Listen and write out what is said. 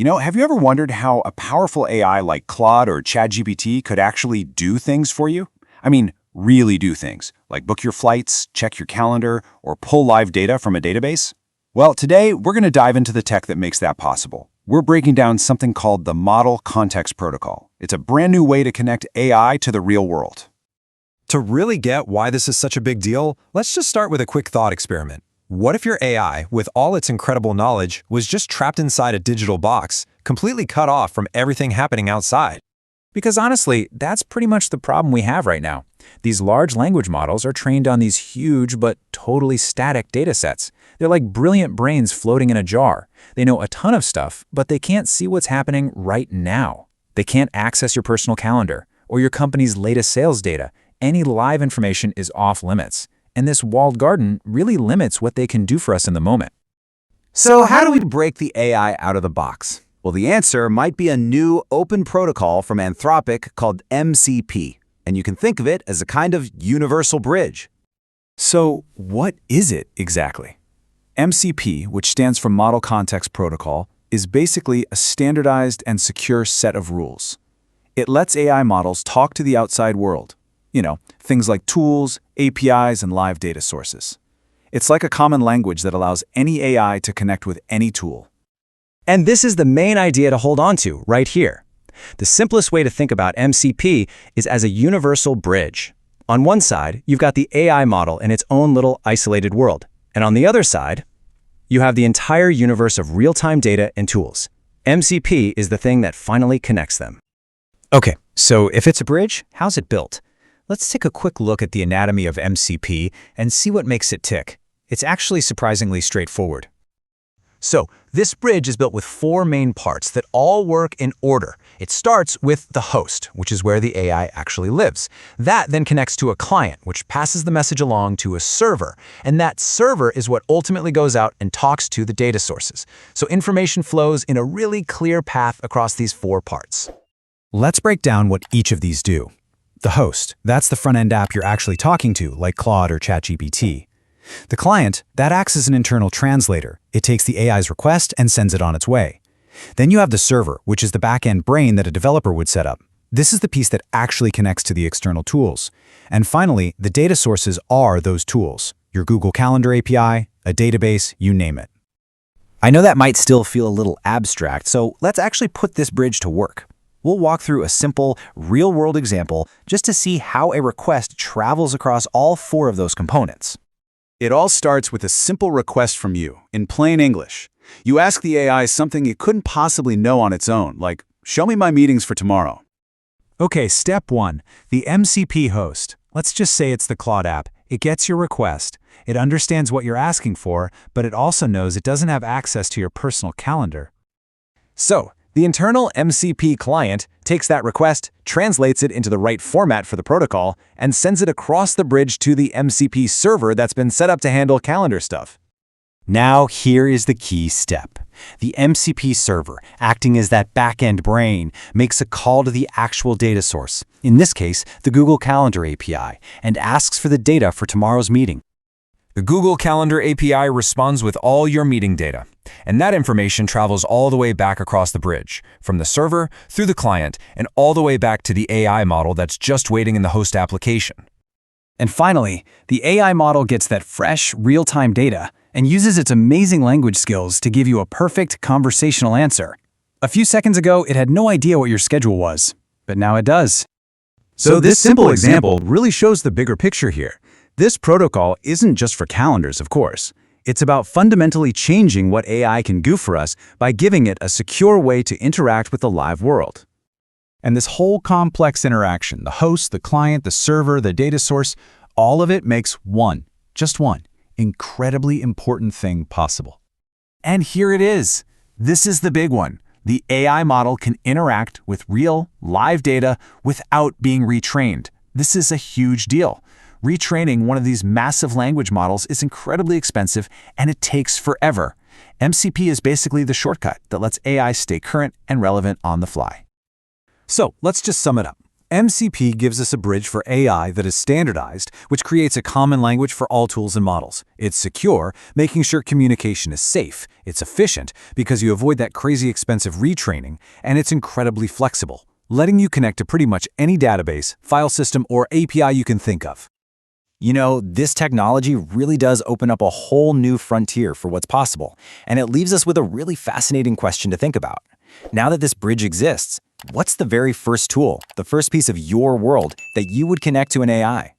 Have you ever wondered how a powerful AI like Claude or ChatGPT could actually do things for you? I mean, really do things, like book your flights, check your calendar, or pull live data from a database? Well, today we're going to dive into the tech that makes that possible. We're breaking down something called the Model Context Protocol. It's a brand new way to connect AI to the real world. To really get why this is such a big deal, let's just start with a quick thought experiment. What if your AI, with all its incredible knowledge, was just trapped inside a digital box, completely cut off from everything happening outside? Because honestly, that's pretty much the problem we have right now. These large language models are trained on these huge but totally static data sets. They're like brilliant brains floating in a jar. They know a ton of stuff, but they can't see what's happening right now. They can't access your personal calendar or your company's latest sales data. Any live information is off limits. And this walled garden really limits what they can do for us in the moment. So how do we break the AI out of the box? Well, the answer might be a new open protocol from Anthropic called MCP, and you can think of it as a kind of universal bridge. So what is it exactly? MCP, which stands for Model Context Protocol, is basically a standardized and secure set of rules. It lets AI models talk to the outside world. Things like tools, APIs, and live data sources. It's like a common language that allows any AI to connect with any tool. And this is the main idea to hold on to right here. The simplest way to think about MCP is as a universal bridge. On one side, you've got the AI model in its own little isolated world. And on the other side, you have the entire universe of real-time data and tools. MCP is the thing that finally connects them. Okay, so if it's a bridge, how's it built? Let's take a quick look at the anatomy of MCP and see what makes it tick. It's actually surprisingly straightforward. So, this bridge is built with 4 main parts that all work in order. It starts with the host, which is where the AI actually lives. That then connects to a client, which passes the message along to a server. And that server is what ultimately goes out and talks to the data sources. So information flows in a really clear path across these 4 parts. Let's break down what each of these do. The host, that's the front-end app you're actually talking to, like Claude or ChatGPT. The client, that acts as an internal translator. It takes the AI's request and sends it on its way. Then you have the server, which is the back-end brain that a developer would set up. This is the piece that actually connects to the external tools. And finally, the data sources are those tools. Your Google Calendar API, a database, you name it. I know that might still feel a little abstract, so let's actually put this bridge to work. We'll walk through a simple, real-world example just to see how a request travels across all 4 of those components. It all starts with a simple request from you, in plain English. You ask the AI something it couldn't possibly know on its own, like, show me my meetings for tomorrow. Okay, step 1, the MCP host. Let's just say it's the Claude app. It gets your request. It understands what you're asking for, but it also knows it doesn't have access to your personal calendar. So, the internal MCP client takes that request, translates it into the right format for the protocol, and sends it across the bridge to the MCP server that's been set up to handle calendar stuff. Now, here is the key step. The MCP server, acting as that back-end brain, makes a call to the actual data source, in this case, the Google Calendar API, and asks for the data for tomorrow's meeting. The Google Calendar API responds with all your meeting data, and that information travels all the way back across the bridge, from the server through the client, and all the way back to the AI model that's just waiting in the host application. And finally, the AI model gets that fresh, real-time data and uses its amazing language skills to give you a perfect conversational answer. A few seconds ago, it had no idea what your schedule was, but now it does. So this simple example really shows the bigger picture here. This protocol isn't just for calendars, of course. It's about fundamentally changing what AI can do for us by giving it a secure way to interact with the live world. And this whole complex interaction, the host, the client, the server, the data source, all of it makes just one, incredibly important thing possible. And here it is. This is the big one. The AI model can interact with real, live data without being retrained. This is a huge deal. Retraining one of these massive language models is incredibly expensive, and it takes forever. MCP is basically the shortcut that lets AI stay current and relevant on the fly. So let's just sum it up. MCP gives us a bridge for AI that is standardized, which creates a common language for all tools and models. It's secure, making sure communication is safe. It's efficient, because you avoid that crazy expensive retraining, and it's incredibly flexible, letting you connect to pretty much any database, file system, or API you can think of. You know, this technology really does open up a whole new frontier for what's possible, and it leaves us with a really fascinating question to think about. Now that this bridge exists, what's the very first tool, the first piece of your world that you would connect to an AI?